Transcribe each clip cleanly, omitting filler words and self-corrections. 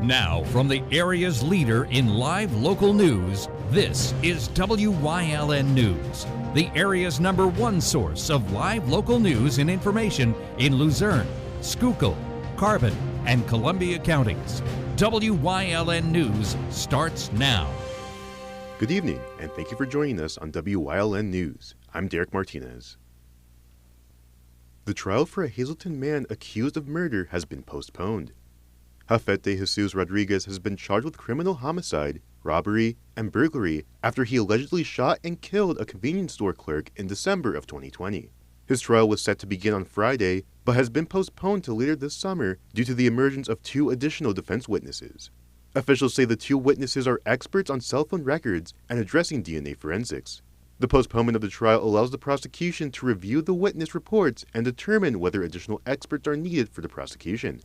Now, from the area's leader in live local news, this is WYLN News, the area's #1 source of live local news and information in Luzerne, Schuylkill, Carbon, and Columbia counties. WYLN News starts now. Good evening, and thank you for joining us on WYLN News. I'm Derek Martinez. The trial for a Hazleton man accused of murder has been postponed. Jafete Jesus Rodriguez has been charged with criminal homicide, robbery, and burglary after he allegedly shot and killed a convenience store clerk in December of 2020. His trial was set to begin on Friday, but has been postponed to later this summer due to the emergence of 2 additional defense witnesses. Officials say the 2 witnesses are experts on cell phone records and addressing DNA forensics. The postponement of the trial allows the prosecution to review the witness reports and determine whether additional experts are needed for the prosecution.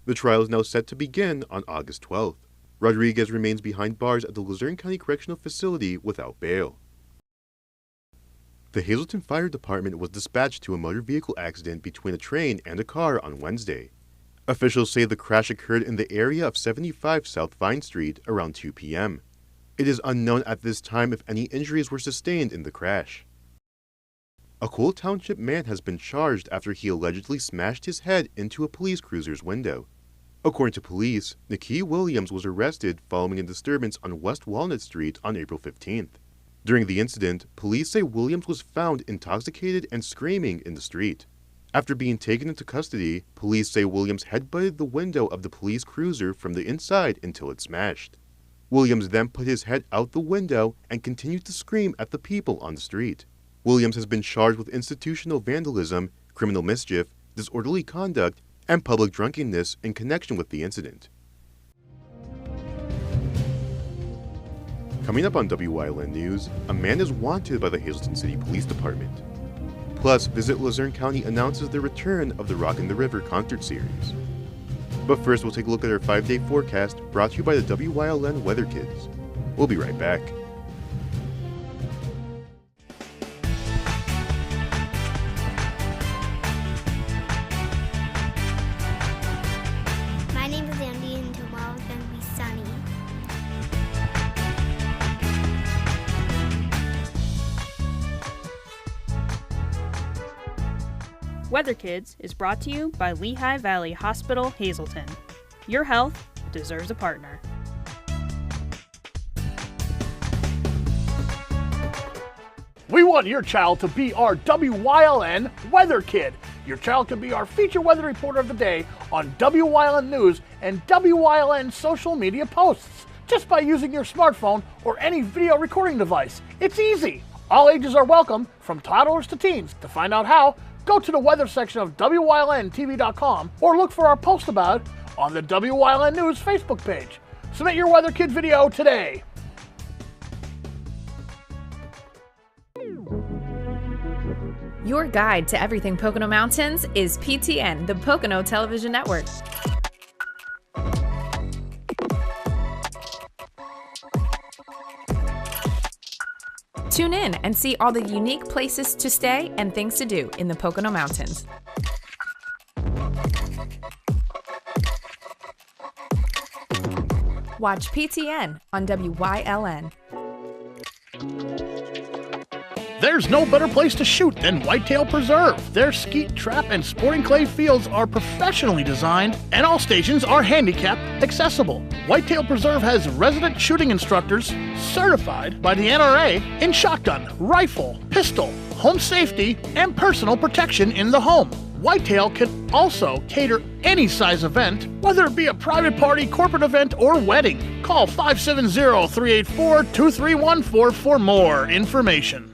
The trial is now set to begin on August 12th. Rodriguez remains behind bars at the Luzerne County Correctional Facility without bail. The Hazleton Fire Department was dispatched to a motor vehicle accident between a train and a car on Wednesday. Officials say the crash occurred in the area of 75 South Vine Street around 2 p.m. It is unknown at this time if any injuries were sustained in the crash. A Cole Township man has been charged after he allegedly smashed his head into a police cruiser's window. According to police, Nikki Williams was arrested following a disturbance on West Walnut Street on April 15th. During the incident, police say Williams was found intoxicated and screaming in the street. After being taken into custody, police say Williams headbutted the window of the police cruiser from the inside until it smashed. Williams then put his head out the window and continued to scream at the people on the street. Williams has been charged with institutional vandalism, criminal mischief, disorderly conduct, and public drunkenness in connection with the incident. Coming up on WYLN News, a man is wanted by the Hazleton City Police Department. Plus, Visit Luzerne County announces the return of the Rock in the River concert series. But first, we'll take a look at our 5-day forecast brought to you by the WYLN Weather Kids. We'll be right back. My name is Andy, and tomorrow is going to be sunny. Weather Kids is brought to you by Lehigh Valley Hospital, Hazleton. Your health deserves a partner. We want your child to be our WYLN Weather Kid. Your child can be our feature weather reporter of the day on WYLN News and WYLN social media posts, just by using your smartphone or any video recording device. It's easy. All ages are welcome, from toddlers to teens. To find out how, go to the weather section of WYLNTV.com or look for our post about it on the WYLN News Facebook page. Submit your Weather Kid video today. Your guide to everything Pocono Mountains is PTN, the Pocono Television Network. Tune in and see all the unique places to stay and things to do in the Pocono Mountains. Watch PTN on WYLN. There's no better place to shoot than Whitetail Preserve. Their skeet, trap, and sporting clay fields are professionally designed, and all stations are handicap accessible. Whitetail Preserve has resident shooting instructors certified by the NRA in shotgun, rifle, pistol, home safety, and personal protection in the home. Whitetail can also cater any size event, whether it be a private party, corporate event, or wedding. Call 570-384-2314 for more information.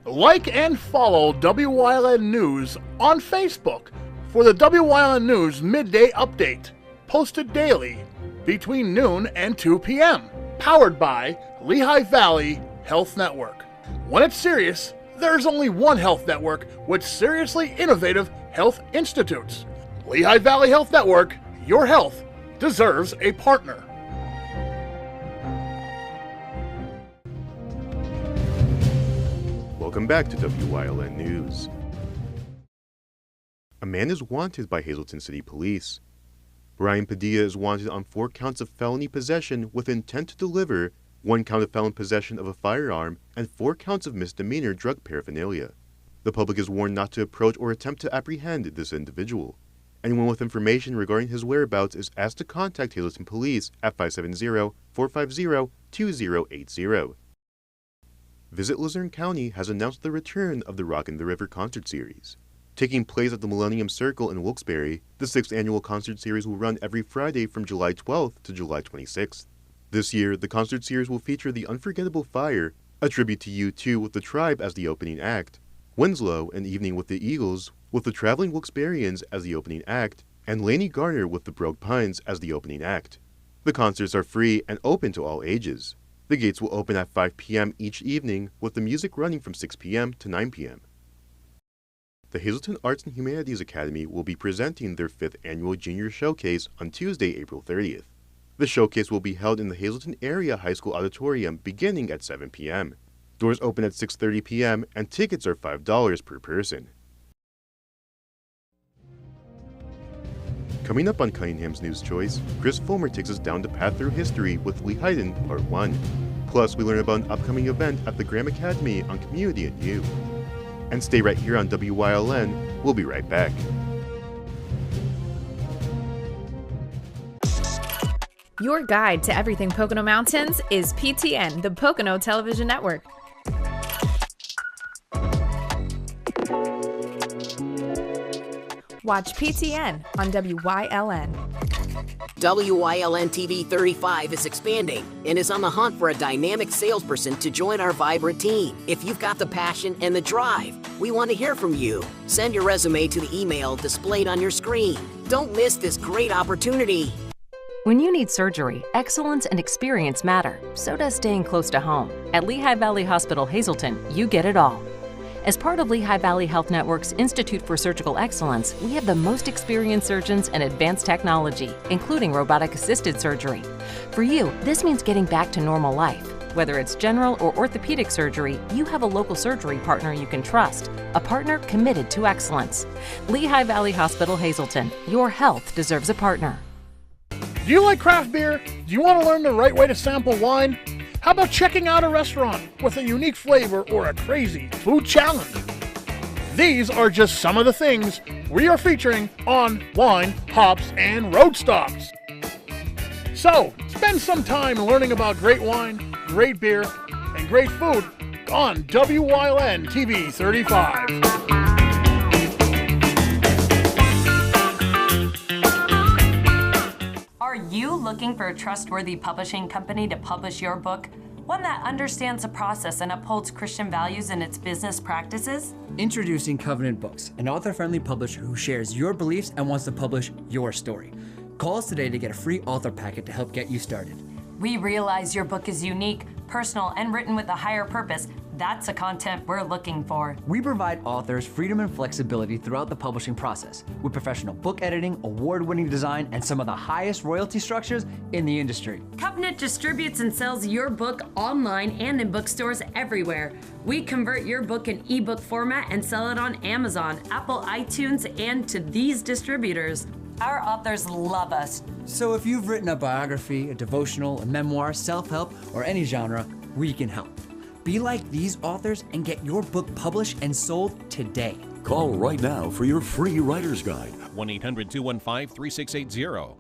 Like and follow WYLN News on Facebook for the WYLN News Midday Update, posted daily between noon and 2 p.m., powered by Lehigh Valley Health Network. When it's serious, there's only one health network with seriously innovative health institutes. Lehigh Valley Health Network, your health deserves a partner. Welcome back to WYLN News. A man is wanted by Hazleton City Police. Brian Padilla is wanted on 4 counts of felony possession with intent to deliver, 1 count of felon possession of a firearm, and 4 counts of misdemeanor drug paraphernalia. The public is warned not to approach or attempt to apprehend this individual. Anyone with information regarding his whereabouts is asked to contact Hazleton Police at 570-450-2080. Visit Luzerne County has announced the return of the Rockin' the River concert series. Taking place at the Millennium Circle in Wilkes-Barre, the 6th annual concert series will run every Friday from July 12th to July 26th. This year, the concert series will feature The Unforgettable Fire, a tribute to U2 with The Tribe as the opening act, Winslow, An Evening with the Eagles, with the Traveling Wilkes-Barrians as the opening act, and Laney Garner with the Brogue Pines as the opening act. The concerts are free and open to all ages. The gates will open at 5 p.m. each evening, with the music running from 6 p.m. to 9 p.m. The Hazleton Arts and Humanities Academy will be presenting their 5th annual Junior Showcase on Tuesday, April 30th. The showcase will be held in the Hazleton Area High School Auditorium beginning at 7 p.m. Doors open at 6:30 p.m. and tickets are $5 per person. Coming up on Cunningham's News Choice, Chris Fulmer takes us down the path through history with Lee Hayden Part 1. Plus, we learn about an upcoming event at the Graham Academy on Community and You. And stay right here on WYLN. We'll be right back. Your guide to everything Pocono Mountains is PTN, the Pocono Television Network. Watch PTN on WYLN. WYLN TV 35 is expanding and is on the hunt for a dynamic salesperson to join our vibrant team. If you've got the passion and the drive, we want to hear from you. Send your resume to the email displayed on your screen. Don't miss this great opportunity. When you need surgery, excellence and experience matter. So does staying close to home. At Lehigh Valley Hospital Hazleton, you get it all. As part of Lehigh Valley Health Network's Institute for Surgical Excellence, we have the most experienced surgeons and advanced technology, including robotic-assisted surgery. For you, this means getting back to normal life. Whether it's general or orthopedic surgery, you have a local surgery partner you can trust, a partner committed to excellence. Lehigh Valley Hospital Hazleton, your health deserves a partner. Do you like craft beer? Do you want to learn the right way to sample wine? How about checking out a restaurant with a unique flavor or a crazy food challenge? These are just some of the things we are featuring on Wine, Hops, and Road Stops. So, spend some time learning about great wine, great beer, and great food on WYLN TV 35. Are you looking for a trustworthy publishing company to publish your book? One that understands the process and upholds Christian values in its business practices? Introducing Covenant Books, an author-friendly publisher who shares your beliefs and wants to publish your story. Call us today to get a free author packet to help get you started. We realize your book is unique, personal, and written with a higher purpose. That's the content we're looking for. We provide authors freedom and flexibility throughout the publishing process with professional book editing, award-winning design, and some of the highest royalty structures in the industry. Covenant distributes and sells your book online and in bookstores everywhere. We convert your book in ebook format and sell it on Amazon, Apple iTunes, and to these distributors. Our authors love us. So if you've written a biography, a devotional, a memoir, self-help, or any genre, we can help. Be like these authors and get your book published and sold today. Call right now for your free writer's guide. 1-800-215-3680.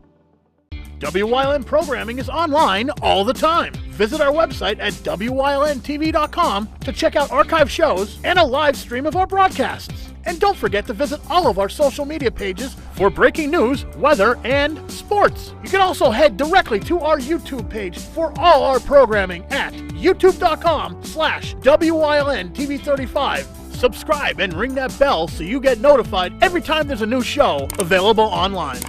WYLN programming is online all the time. Visit our website at WYLNTV.com to check out archive shows and a live stream of our broadcasts. And don't forget to visit all of our social media pages for breaking news, weather, and sports. You can also head directly to our YouTube page for all our programming at youtube.com/WYLNTV35. Subscribe and ring that bell so you get notified every time there's a new show available online.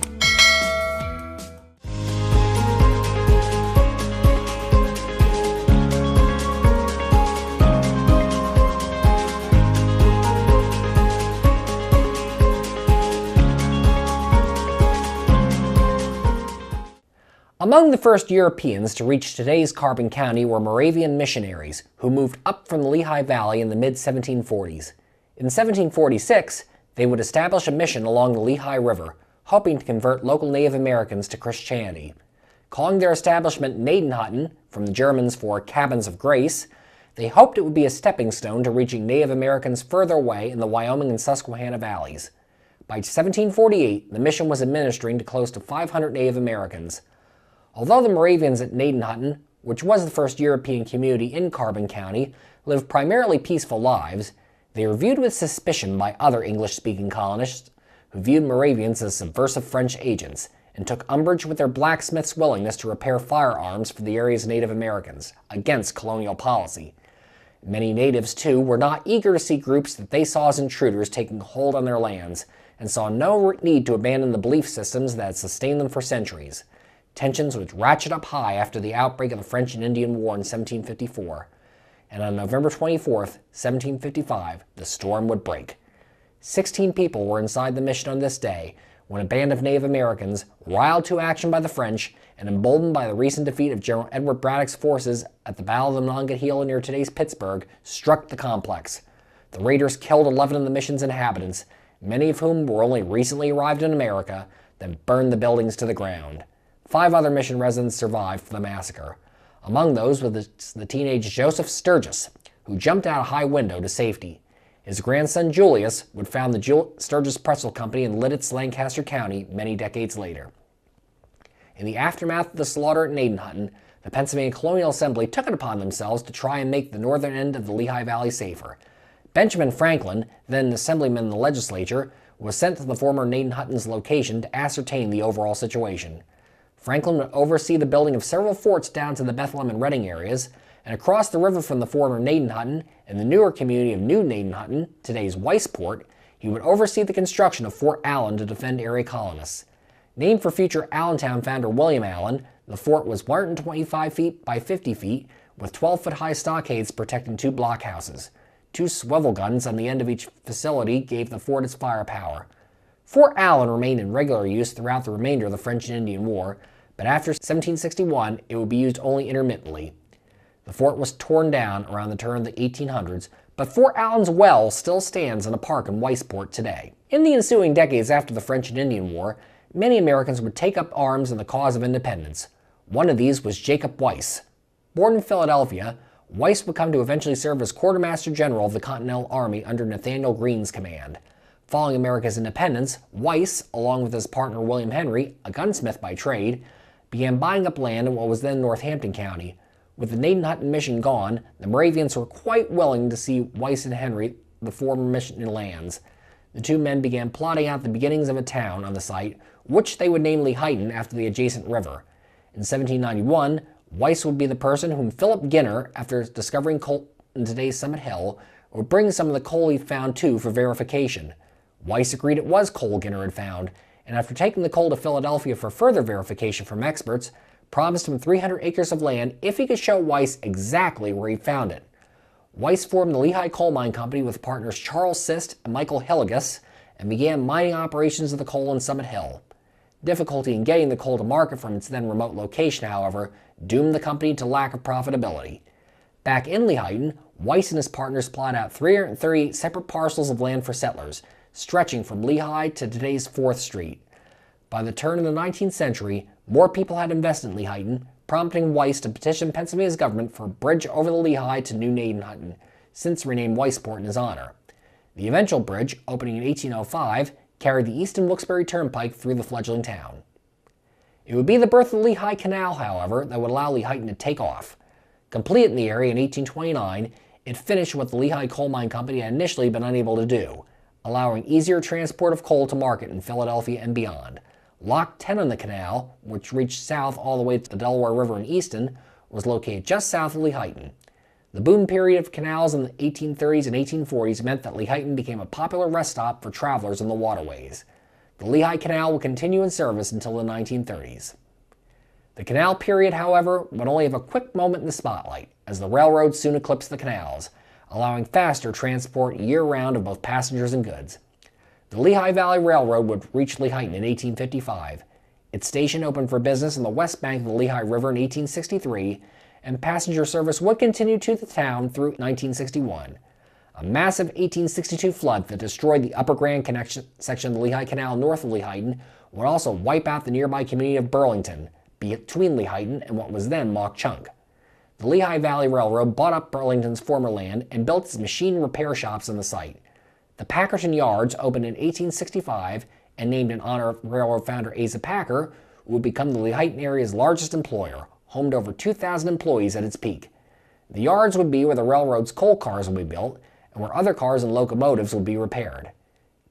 Among the first Europeans to reach today's Carbon County were Moravian missionaries who moved up from the Lehigh Valley in the mid-1740s. In 1746, they would establish a mission along the Lehigh River, hoping to convert local Native Americans to Christianity. Calling their establishment Gnadenhutten, from the Germans for Cabins of Grace, they hoped it would be a stepping stone to reaching Native Americans further away in the Wyoming and Susquehanna valleys. By 1748, the mission was administering to close to 500 Native Americans. Although the Moravians at Gnadenhutten, which was the first European community in Carbon County, lived primarily peaceful lives, they were viewed with suspicion by other English-speaking colonists who viewed Moravians as subversive French agents and took umbrage with their blacksmiths' willingness to repair firearms for the area's Native Americans, against colonial policy. Many natives, too, were not eager to see groups that they saw as intruders taking hold on their lands, and saw no need to abandon the belief systems that had sustained them for centuries. Tensions would ratchet up high after the outbreak of the French and Indian War in 1754, and on November 24, 1755, the storm would break. 16 people were inside the mission on this day, when a band of Native Americans, riled to action by the French and emboldened by the recent defeat of General Edward Braddock's forces at the Battle of the Monongahela near today's Pittsburgh, struck the complex. The raiders killed 11 of the mission's inhabitants, many of whom were only recently arrived in America, then burned the buildings to the ground. 5 other mission residents survived the massacre. Among those was the teenage Joseph Sturgis, who jumped out a high window to safety. His grandson Julius would found the Sturgis Pretzel Company in Lidditz, Lancaster County many decades later. In the aftermath of the slaughter at Gnadenhutten, the Pennsylvania Colonial Assembly took it upon themselves to try and make the northern end of the Lehigh Valley safer. Benjamin Franklin, then an assemblyman in the legislature, was sent to the former Gnadenhutten's location to ascertain the overall situation. Franklin would oversee the building of several forts down to the Bethlehem and Reading areas, and across the river from the former Gnadenhutten and the newer community of New Gnadenhutten, today's Weisport, he would oversee the construction of Fort Allen to defend area colonists. Named for future Allentown founder William Allen, the fort was 125 feet by 50 feet, with 12-foot-high stockades protecting 2 blockhouses. 2 swivel guns on the end of each facility gave the fort its firepower. Fort Allen remained in regular use throughout the remainder of the French and Indian War, but after 1761 it would be used only intermittently. The fort was torn down around the turn of the 1800s, but Fort Allen's well still stands in a park in Weisport today. In the ensuing decades after the French and Indian War, many Americans would take up arms in the cause of independence. One of these was Jacob Weiss. Born in Philadelphia, Weiss would come to eventually serve as Quartermaster General of the Continental Army under Nathanael Greene's command. Following America's independence, Weiss, along with his partner William Henry, a gunsmith by trade, began buying up land in what was then Northampton County. With the Gnadenhutten mission gone, the Moravians were quite willing to see Weiss and Henry the former mission lands. The 2 men began plotting out the beginnings of a town on the site, which they would name Lehighton after the adjacent river. In 1791, Weiss would be the person whom Philip Ginner, after discovering coal in today's Summit Hill, would bring some of the coal he found to for verification. Weiss agreed it was coal Ginner had found, and after taking the coal to Philadelphia for further verification from experts, promised him 300 acres of land if he could show Weiss exactly where he found it. Weiss formed the Lehigh Coal Mine Company with partners Charles Sist and Michael Hilligus and began mining operations of the coal in Summit Hill. Difficulty in getting the coal to market from its then remote location, however, doomed the company to lack of profitability. Back in Lehighton, Weiss and his partners plotted out 338 separate parcels of land for settlers, stretching from Lehigh to today's 4th Street. By the turn of the 19th century, more people had invested in Lehighton, prompting Weiss to petition Pennsylvania's government for a bridge over the Lehigh to New Gnadenhutten, since renamed Weisport in his honor. The eventual bridge, opening in 1805, carried the Easton Wilkes-Barre Turnpike through the fledgling town. It would be the birth of the Lehigh Canal, however, that would allow Lehighton to take off. Completed in the area in 1829, it finished what the Lehigh Coal Mine Company had initially been unable to do, allowing easier transport of coal to market in Philadelphia and beyond. Lock 10 on the canal, which reached south all the way to the Delaware River in Easton, was located just south of Lehighton. The boom period of canals in the 1830s and 1840s meant that Lehighton became a popular rest stop for travelers in the waterways. The Lehigh Canal would continue in service until the 1930s. The canal period, however, would only have a quick moment in the spotlight, as the railroad soon eclipsed the canals, allowing faster transport year-round of both passengers and goods. The Lehigh Valley Railroad would reach Lehighton in 1855. Its station opened for business on the west bank of the Lehigh River in 1863, and passenger service would continue to the town through 1961. A massive 1862 flood that destroyed the Upper Grand Connection section of the Lehigh Canal north of Lehighton would also wipe out the nearby community of Burlington, between Lehighton and what was then Mauch Chunk. The Lehigh Valley Railroad bought up Burlington's former land and built its machine repair shops on the site. The Packerton Yards opened in 1865 and named in honor of railroad founder Asa Packer, who would become the Lehighton area's largest employer, home to over 2,000 employees at its peak. The yards would be where the railroad's coal cars would be built and where other cars and locomotives would be repaired.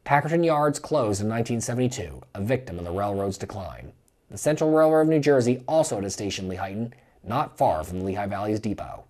Packerton Yards closed in 1972, a victim of the railroad's decline. The Central Railroad of New Jersey also had a station in Lehighton, not far from the Lehigh Valley's depot.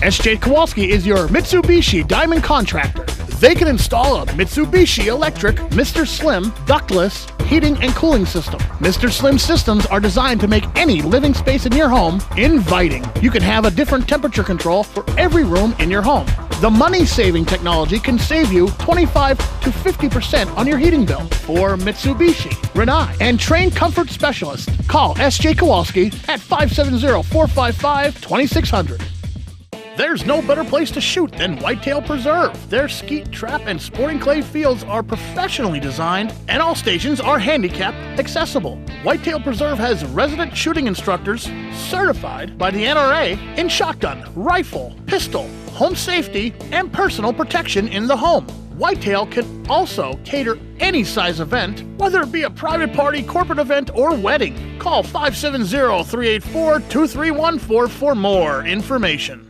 SJ Kowalski is your Mitsubishi Diamond Contractor. They can install a Mitsubishi electric Mr. Slim ductless heating and cooling system. Mr. Slim systems are designed to make any living space in your home inviting. You can have a different temperature control for every room in your home. The money-saving technology can save you 25 to 50% on your heating bill. For Mitsubishi, Rinnai, and trained comfort specialists, call SJ Kowalski at 570-455-2600. There's no better place to shoot than Whitetail Preserve. Their skeet, trap, and sporting clay fields are professionally designed, and all stations are handicap accessible. Whitetail Preserve has resident shooting instructors certified by the NRA in shotgun, rifle, pistol, home safety, and personal protection in the home. Whitetail can also cater any size event, whether it be a private party, corporate event, or wedding. Call 570-384-2314 for more information.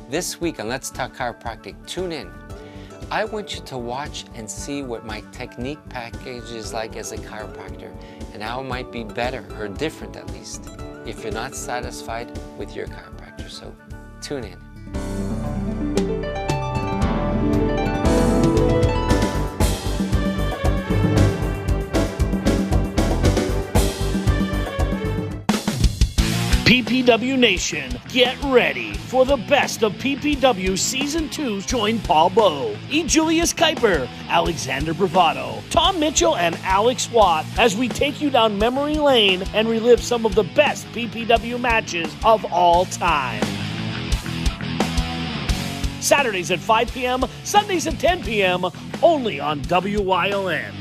This week on Let's Talk Chiropractic, tune in. I want you to watch and see what my technique package is like as a chiropractor and how it might be better or different at least if you're not satisfied with your chiropractor. So tune in. PPW Nation, get ready for the best of PPW Season 2. Join Paul Bowe, E. Julius Kuiper, Alexander Bravado, Tom Mitchell, and Alex Watt as we take you down memory lane and relive some of the best PPW matches of all time. Saturdays at 5 p.m., Sundays at 10 p.m., only on WYLN.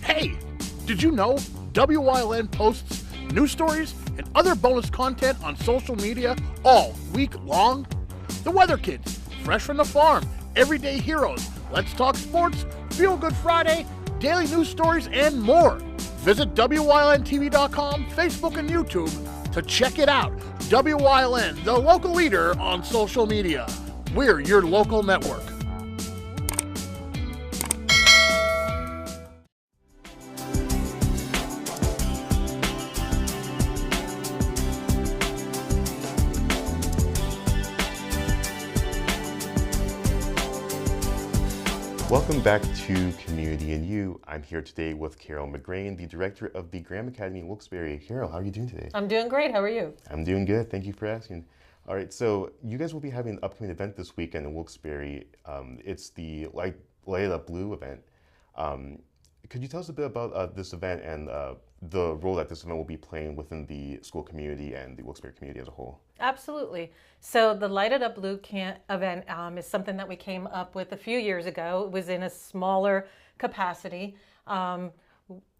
Hey! Did you know WYLN posts news stories and other bonus content on social media all week long? The Weather Kids, Fresh from the Farm, Everyday Heroes, Let's Talk Sports, Feel Good Friday, daily news stories, and more. Visit WYLNTV.com, Facebook, and YouTube to check it out. WYLN, the local leader on social media. We're your local network. Welcome back to Community and You. I'm here today with Carol McGrain, the director of the Graham Academy in Wilkes-Barre. Carol, how are you doing today? I'm doing great. How are you? I'm doing good. Thank you for asking. All right, so you guys will be having an upcoming event this weekend in Wilkes-Barre. It's the Light It Up Blue event. Could you tell us a bit about this event and the role that this event will be playing within the school community and the Wilkes-Barre community as a whole? Absolutely. So the Light It Up Blue event is something that we came up with a few years ago. It was in a smaller capacity.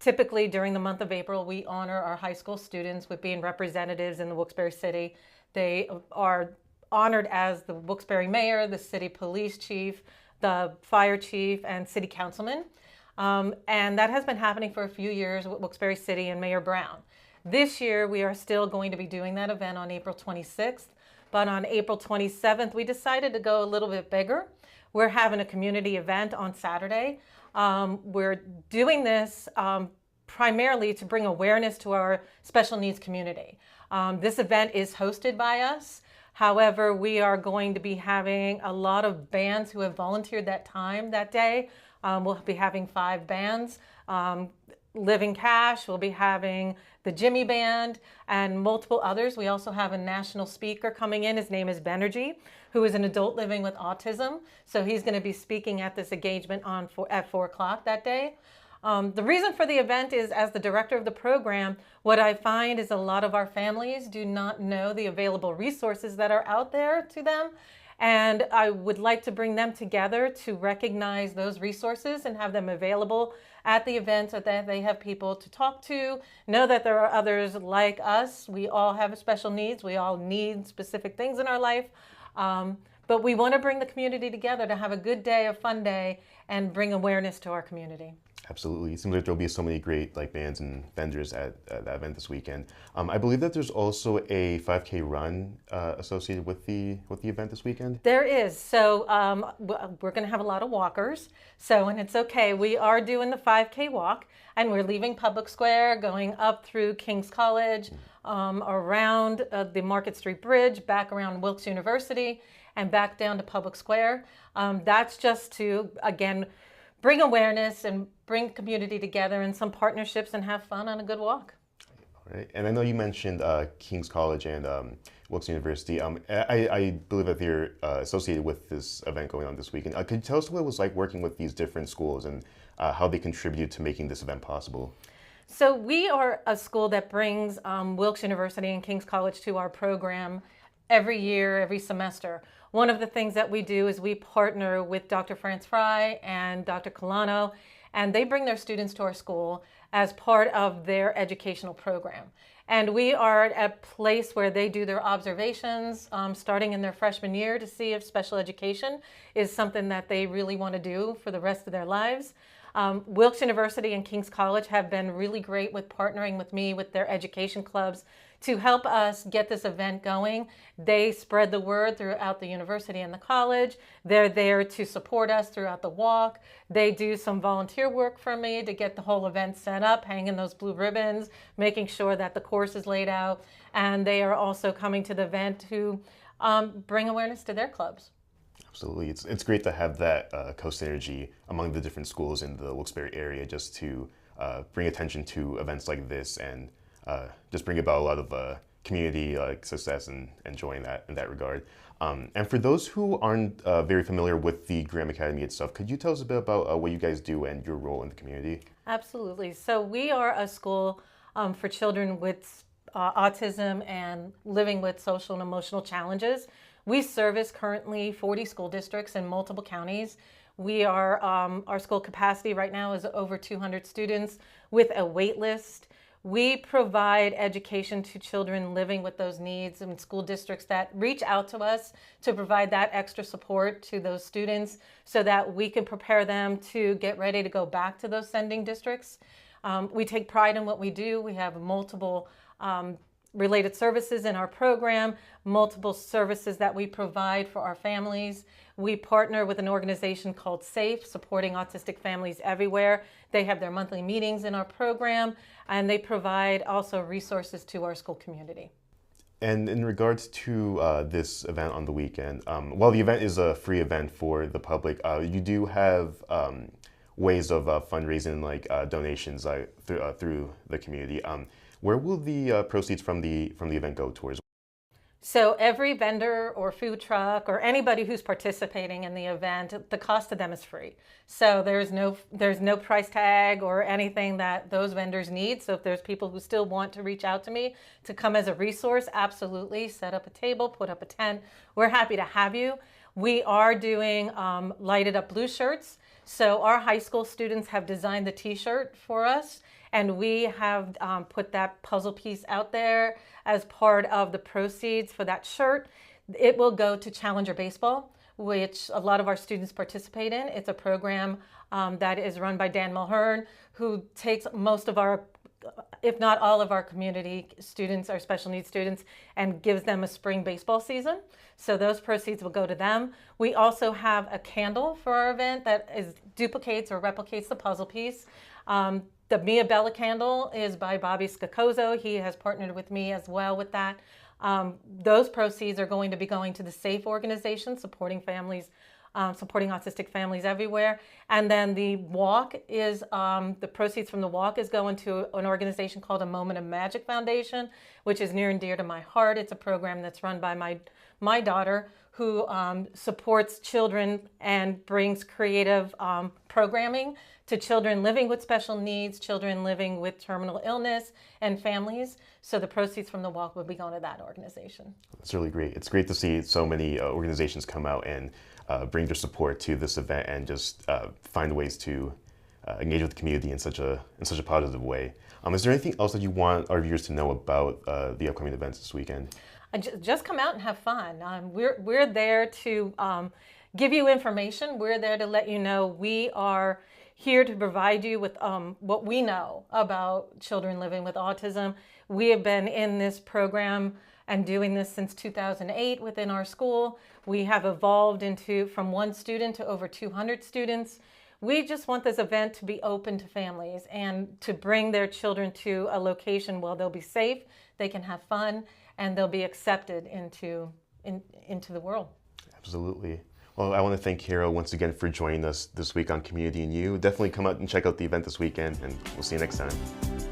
Typically during the month of April, we honor our high school students with being representatives in the Wilkes-Barre City. They are honored as the Wilkes-Barre mayor, the city police chief, the fire chief, and city councilman. And that has been happening for a few years with Wilkes-Barre City and Mayor Brown. This year, we are still going to be doing that event on April 26th, but on April 27th, we decided to go a little bit bigger. We're having a community event on Saturday. We're doing this primarily to bring awareness to our special needs community. This event is hosted by us. However, we are going to be having a lot of bands who have volunteered that time that day. We'll be having 5 bands. Living Cash, we'll be having the Jimmy Band, and multiple others. We also have a national speaker coming in. His name is Banerjee, who is an adult living with autism. So he's going to be speaking at this engagement at 4 o'clock that day. The reason for the event is, as the director of the program, what I find is a lot of our families do not know the available resources that are out there to them. And I would like to bring them together to recognize those resources and have them available at the event so that they have people to talk to, know that there are others like us. We all have special needs. We all need specific things in our life. But we want to bring the community together to have a good day, a fun day, and bring awareness to our community. Absolutely. It seems like there'll be so many great bands and vendors at that event this weekend. I believe that there's also a 5K run associated with the event this weekend. There is. So we're going to have a lot of walkers. So, and it's okay. We are doing the 5K walk, and we're leaving Public Square, going up through King's College, around the Market Street Bridge, back around Wilkes University, and back down to Public Square. That's just to, again, bring awareness and bring community together and some partnerships and have fun on a good walk. All right. And I know you mentioned King's College and Wilkes University. I believe that they're associated with this event going on this weekend. Could you tell us what it was like working with these different schools and how they contribute to making this event possible? So we are a school that brings Wilkes University and King's College to our program every year, every semester. One of the things that we do is we partner with Dr. France Fry and Dr. Colano, and they bring their students to our school as part of their educational program. And we are at a place where they do their observations starting in their freshman year to see if special education is something that they really want to do for the rest of their lives. Wilkes University and King's College have been really great with partnering with me with their education clubs to help us get this event going. They spread the word throughout the university and the college. They're there to support us throughout the walk. They do some volunteer work for me to get the whole event set up, hanging those blue ribbons, making sure that the course is laid out. And they are also coming to the event to bring awareness to their clubs. Absolutely. It's great to have that co-synergy among the different schools in the Wilkes-Barre area just to bring attention to events like this and just bring about a lot of community success and joy in that regard. And for those who aren't very familiar with the Graham Academy itself, could you tell us a bit about what you guys do and your role in the community? Absolutely. So we are a school for children with autism and living with social and emotional challenges. We service currently 40 school districts in multiple counties. We are, our school capacity right now is over 200 students with a wait list. We provide education to children living with those needs in school districts that reach out to us to provide that extra support to those students so that we can prepare them to get ready to go back to those sending districts. We take pride in what we do. We have multiple related services in our program, multiple services that we provide for our families. We partner with an organization called SAFE, Supporting Autistic Families Everywhere. They have their monthly meetings in our program, and they provide also resources to our school community. And in regards to this event on the weekend, while the event is a free event for the public, you do have ways of fundraising, like donations through the community. Where will the proceeds from the event go towards? So every vendor or food truck or anybody who's participating in the event, the cost to them is free. So there's no price tag or anything that those vendors need. So if there's people who still want to reach out to me to come as a resource, absolutely, set up a table, put up a tent. We're happy to have you. We are doing lighted up blue shirts. So our high school students have designed the t-shirt for us, and we have put that puzzle piece out there as part of the proceeds for that shirt. It will go to Challenger Baseball, which a lot of our students participate in. It's a program that is run by Dan Mulhern, who takes most of our, if not all of our community students, our special needs students, and gives them a spring baseball season. So those proceeds will go to them. We also have a candle for our event that duplicates or replicates the puzzle piece. The Mia Bella candle is by Bobby Scacozo. He has partnered with me as well with that. Those proceeds are going to be going to the SAFE organization, supporting families supporting autistic families everywhere. And then the walk is, the proceeds from the walk is going to an organization called A Moment of Magic Foundation, which is near and dear to my heart. It's a program that's run by my daughter, who supports children and brings creative programming to children living with special needs, children living with terminal illness, and families. So the proceeds from the walk will be going to that organization. It's really great. It's great to see so many organizations come out and bring their support to this event and just find ways to engage with the community in such a positive way. Is there anything else that you want our viewers to know about the upcoming events this weekend? Just come out and have fun. We're there to give you information. We're there to let you know we are here to provide you with what we know about children living with autism. We have been in this program and doing this since 2008 within our school. We have evolved from 1 student to over 200 students. We just want this event to be open to families and to bring their children to a location where they'll be safe, they can have fun, and they'll be accepted into the world. Absolutely. Well, I want to thank Carol once again for joining us this week on Community and You. Definitely come out and check out the event this weekend, and we'll see you next time.